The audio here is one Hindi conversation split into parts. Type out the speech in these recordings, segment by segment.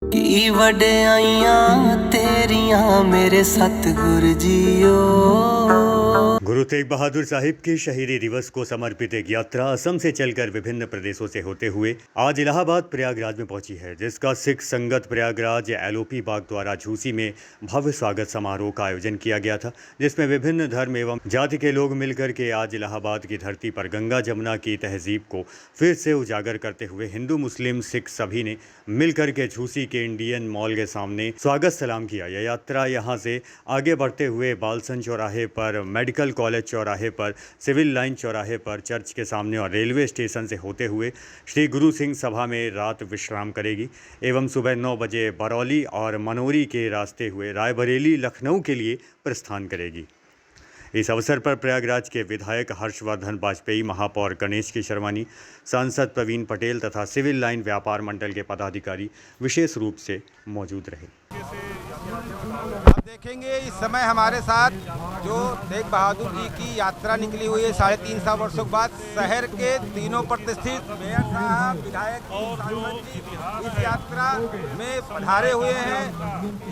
की वड्याइयां तेरियां मेरे सतगुरु जीओ। गुरु तेग बहादुर साहिब के शहीदी दिवस को समर्पित एक यात्रा असम से चलकर विभिन्न प्रदेशों से होते हुए आज इलाहाबाद प्रयागराज में पहुंची है, जिसका सिख संगत प्रयागराज एलओपी बाग द्वारा झूसी में भव्य स्वागत समारोह का आयोजन किया गया था, जिसमें विभिन्न धर्म एवं जाति के लोग मिलकर के आज इलाहाबाद की धरती पर गंगा जमुना की तहजीब को फिर से उजागर करते हुए हिंदू मुस्लिम सिख सभी ने मिलकर के झूसी के इंडियन मॉल के सामने स्वागत सलाम किया। यह यात्रा यहां से आगे बढ़ते हुए बालसन चौराहे पर, मेडिकल कॉलेज चौराहे पर, सिविल लाइन चौराहे पर, चर्च के सामने और रेलवे स्टेशन से होते हुए श्री गुरु सिंह सभा में रात विश्राम करेगी एवं सुबह 9 बजे बरौली और मनोरी के रास्ते हुए रायबरेली लखनऊ के लिए प्रस्थान करेगी। इस अवसर पर प्रयागराज के विधायक हर्षवर्धन वाजपेयी, महापौर गणेश की शर्मानी, सांसद प्रवीण पटेल तथा सिविल लाइन व्यापार मंडल के पदाधिकारी विशेष रूप से मौजूद रहे। आप देखेंगे इस समय हमारे साथ जो तेग बहादुर जी की यात्रा निकली हुई है 350 वर्षों के बाद, शहर के तीनों प्रतिष्ठित मेयर साहब, विधायक जी इस यात्रा में पधारे हुए हैं।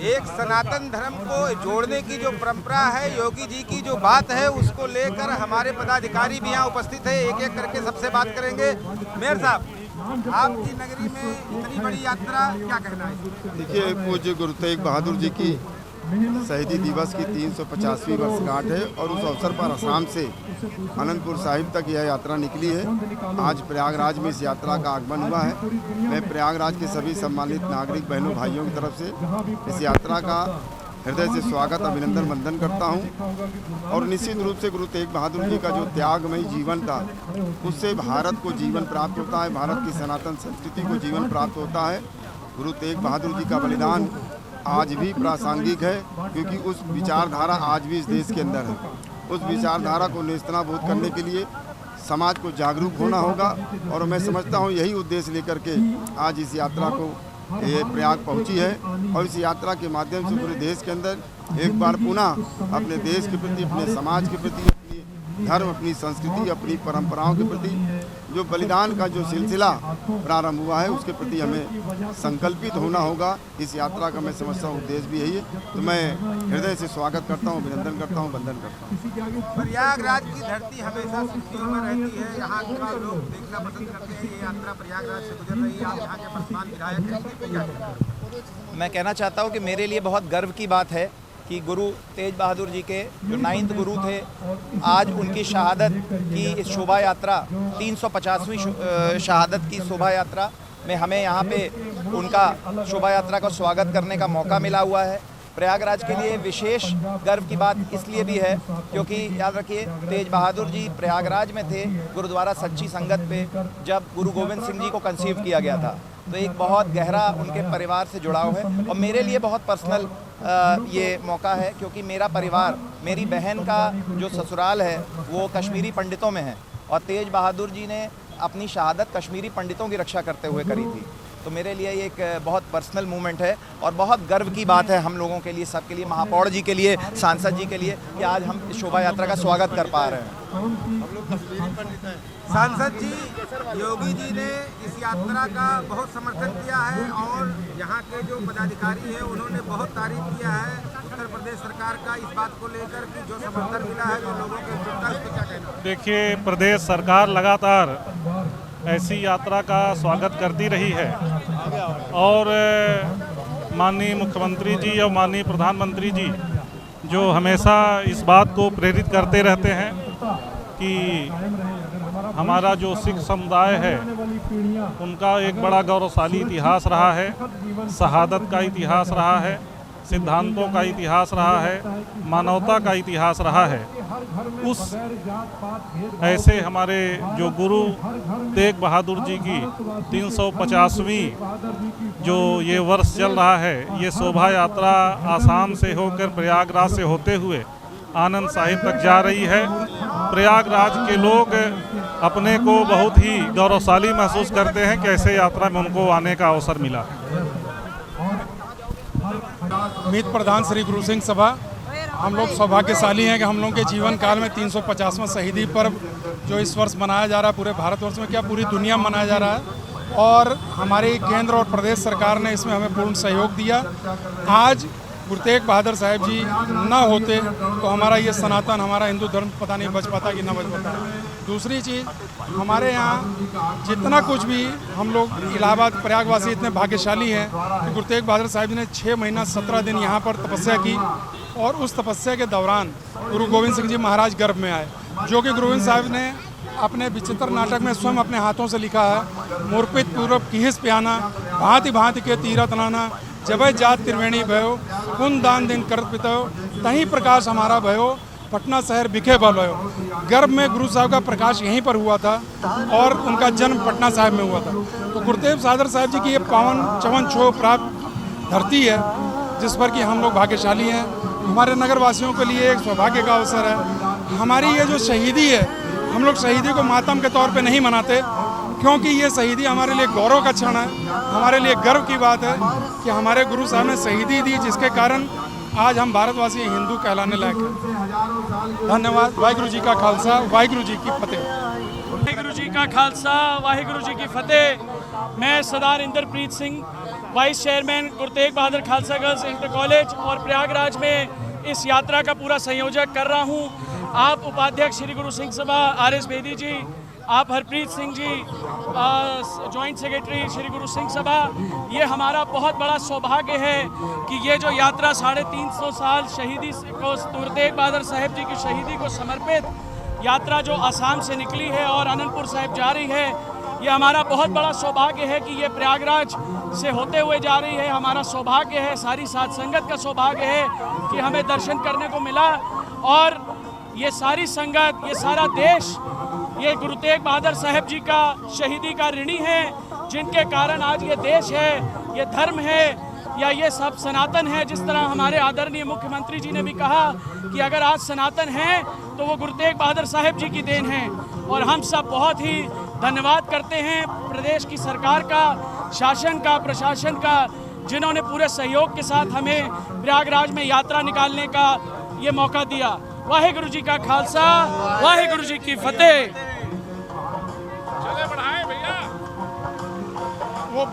एक सनातन धर्म को जोड़ने की जो परंपरा है, योगी जी की जो बात है, उसको लेकर हमारे पदाधिकारी भी यहाँ उपस्थित है। एक एक करके सबसे बात करेंगे। मेयर साहब, आपकी नगरी में इतनी बड़ी यात्रा, क्या कहना है? देखिए, पूज्य गुरु तेग बहादुर जी की शहीदी दिवस की 350वीं वर्षगांठ है और उस अवसर पर असम से अनंतपुर साहिब तक यह यात्रा निकली है। आज प्रयागराज में इस यात्रा का आगमन हुआ है। मैं प्रयागराज के सभी सम्मानित नागरिक बहनों भाइयों की तरफ से इस यात्रा का हृदय से स्वागत, अभिनंदन, वंदन करता हूं। और निश्चित रूप से गुरु तेग बहादुर जी का जो त्यागमयी जीवन था, उससे भारत को जीवन प्राप्त होता है, भारत की सनातन संस्कृति को जीवन प्राप्त होता है। गुरु तेग बहादुर जी का बलिदान आज भी प्रासंगिक है, क्योंकि उस विचारधारा आज भी इस देश के अंदर है। उस विचारधारा को नेस्तनाबूद करने के लिए समाज को जागरूक होना होगा और मैं समझता हूँ यही उद्देश्य लेकर के आज इस यात्रा को ये प्रयाग पहुंची है। और इस यात्रा के माध्यम से पूरे देश के अंदर एक बार पुनः अपने देश के प्रति, अपने समाज के प्रति, अपनी धर्म, अपनी संस्कृति, अपनी परंपराओं के प्रति जो बलिदान का जो सिलसिला प्रारंभ हुआ है, उसके प्रति हमें संकल्पित होना होगा। इस यात्रा का मैं समझता हूँ उद्देश्य भी यही है। तो मैं हृदय से स्वागत करता हूँ, अभिनंदन करता हूँ, वंदन करता हूँ। प्रयागराज की धरती हमेशा सुर्खियों में रहती है, यहाँ का लोग देखना पसंद करते हैं। ये यात्रा प्रयागराज से गुजर रही है, आप यहाँ के वर्तमान विधायक। मैं कहना चाहता हूँ कि मेरे लिए बहुत गर्व की बात है कि गुरु तेज बहादुर जी के जो 9th गुरु थे, आज उनकी शहादत की शोभा यात्रा, 350वीं शहादत की शोभा यात्रा में हमें यहाँ पे उनका शोभा यात्रा का स्वागत करने का मौका मिला हुआ है। प्रयागराज के लिए विशेष गर्व की बात इसलिए भी है क्योंकि याद रखिए, तेज बहादुर जी प्रयागराज में थे गुरुद्वारा सच्ची संगत पे, जब गुरु गोविंद सिंह जी को कंसीव किया गया था। तो एक बहुत गहरा उनके परिवार से जुड़ाव है और मेरे लिए बहुत पर्सनल ये मौका है, क्योंकि मेरा परिवार, मेरी बहन का जो ससुराल है वो कश्मीरी पंडितों में है और तेज बहादुर जी ने अपनी शहादत कश्मीरी पंडितों की रक्षा करते हुए करी थी। तो मेरे लिए ये एक बहुत पर्सनल मोमेंट है और बहुत गर्व की बात है हम लोगों के लिए, सबके लिए, महापौर जी के लिए, सांसद जी के लिए, कि आज हम इस शोभा यात्रा का स्वागत कर पा रहे हैं। सांसद जी, योगी जी ने इस यात्रा का बहुत समर्थन किया है और यहाँ के जो पदाधिकारी हैं उन्होंने बहुत तारीफ किया है उत्तर प्रदेश सरकार का इस बात को लेकर कि जो समर्थन मिला है, जो लोगों के क्या कहना है? देखिए, प्रदेश सरकार लगातार ऐसी यात्रा का स्वागत करती रही है और माननीय मुख्यमंत्री जी और माननीय प्रधानमंत्री जी जो हमेशा इस बात को प्रेरित करते रहते हैं कि हमारा जो सिख समुदाय है उनका एक बड़ा गौरवशाली इतिहास रहा है, शहादत का इतिहास रहा है, सिद्धांतों का इतिहास रहा है, मानवता का इतिहास रहा है। उस ऐसे हमारे जो गुरु तेग बहादुर जी की 350वीं जो ये वर्ष चल रहा है, ये शोभा यात्रा आसाम से होकर प्रयागराज से होते हुए आनंद साहिब तक जा रही है। प्रयागराज के लोग अपने को बहुत ही गौरवशाली महसूस करते हैं कि ऐसे यात्रा में उनको आने का अवसर मिला। मीत प्रधान श्री गुरु सिंह सभा, हम लोग सौभाग्यशाली हैं कि हम लोगों के जीवन काल में 350वां शहीदी पर्व जो इस वर्ष मनाया जा रहा है, पूरे भारतवर्ष में क्या पूरी दुनिया में मनाया जा रहा है, और हमारी केंद्र और प्रदेश सरकार ने इसमें हमें पूर्ण सहयोग दिया। आज गुरु तेग बहादुर साहिब जी ना होते तो हमारा ये सनातन, हमारा हिंदू धर्म पता नहीं बच पाता कि ना बच पाता। दूसरी चीज़, हमारे यहाँ जितना कुछ भी हम लोग इलाहाबाद प्रयागवासी इतने भाग्यशाली हैं कि गुरु तेग बहादुर साहिब जी ने 6 महीना 17 दिन यहाँ पर तपस्या की और उस तपस्या के दौरान गुरु गोविंद सिंह जी महाराज गर्भ में आए, जो कि गुरु गोविंद साहिब ने अपने विचित्र नाटक में स्वयं अपने हाथों से लिखा है। मूर्पित पूर्व किहिस प्याना, भांति भांति के तीरथ नाना, जबै जात त्रिवेणी भयो, पुन दान दिन करत पितयो, तहीं प्रकाश हमारा भयो, पटना शहर बिखे बल भयो। गर्भ में गुरु साहब का प्रकाश यहीं पर हुआ था और उनका जन्म पटना साहिब में हुआ था। तो गुरु तेग बहादुर साहिब जी की ये पावन चवन छो प्राप्त धरती है जिस पर कि हम लोग भाग्यशाली हैं। हमारे नगर वासियों के लिए एक सौभाग्य का अवसर है। हमारी ये जो शहीदी है, हम लोग शहीदी को मातम के तौर पे नहीं मनाते, क्योंकि ये शहीदी हमारे लिए गौरव का क्षण है, हमारे लिए गर्व की बात है कि हमारे गुरु साहब ने शहीदी दी, जिसके कारण आज हम भारतवासी हिंदू कहलाने लायक हैं। धन्यवाद। वाहिगुरु जी का खालसा, वाहिगुरु जी की फतेह। वाहिगुरु जी का खालसा, वाहिगुरु जी की फतेह। मैं सरदार Inderpreet Singh, vice chairman Guru Tegh Bahadur Khalsa girls inter college और प्रयागराज में इस यात्रा का पूरा संयोजक कर रहा हूँ। आप उपाध्यक्ष श्री गुरु सिंह सभा RS बेदी जी, आप हरप्रीत सिंह जी जॉइंट सेक्रेटरी श्री गुरु सिंह सभा, ये हमारा बहुत बड़ा सौभाग्य है कि ये जो यात्रा 350 साल शहीदी को गुरु तेग बहादुर साहिब जी की शहीदी को समर्पित यात्रा जो आसाम से निकली है और आनंदपुर साहिब जा रही है, ये हमारा बहुत बड़ा सौभाग्य है कि ये प्रयागराज से होते हुए जा रही है। हमारा सौभाग्य है, सारी साध संगत का सौभाग्य है कि हमें दर्शन करने को मिला। और ये सारी संगत, ये सारा देश, ये गुरु तेग बहादुर साहिब जी का शहीदी का ऋणी है, जिनके कारण आज ये देश है, ये धर्म है, या ये सब सनातन है। जिस तरह हमारे आदरणीय मुख्यमंत्री जी ने भी कहा कि अगर आज सनातन है तो वो गुरु तेग बहादुर साहिब जी की देन है। और हम सब बहुत ही धन्यवाद करते हैं प्रदेश की सरकार का, शासन का, प्रशासन का, जिन्होंने पूरे सहयोग के साथ हमें प्रयागराज में यात्रा निकालने का ये मौका दिया। वाहिगुरु जी का खालसा, वाहिगुरु जी की फतेह।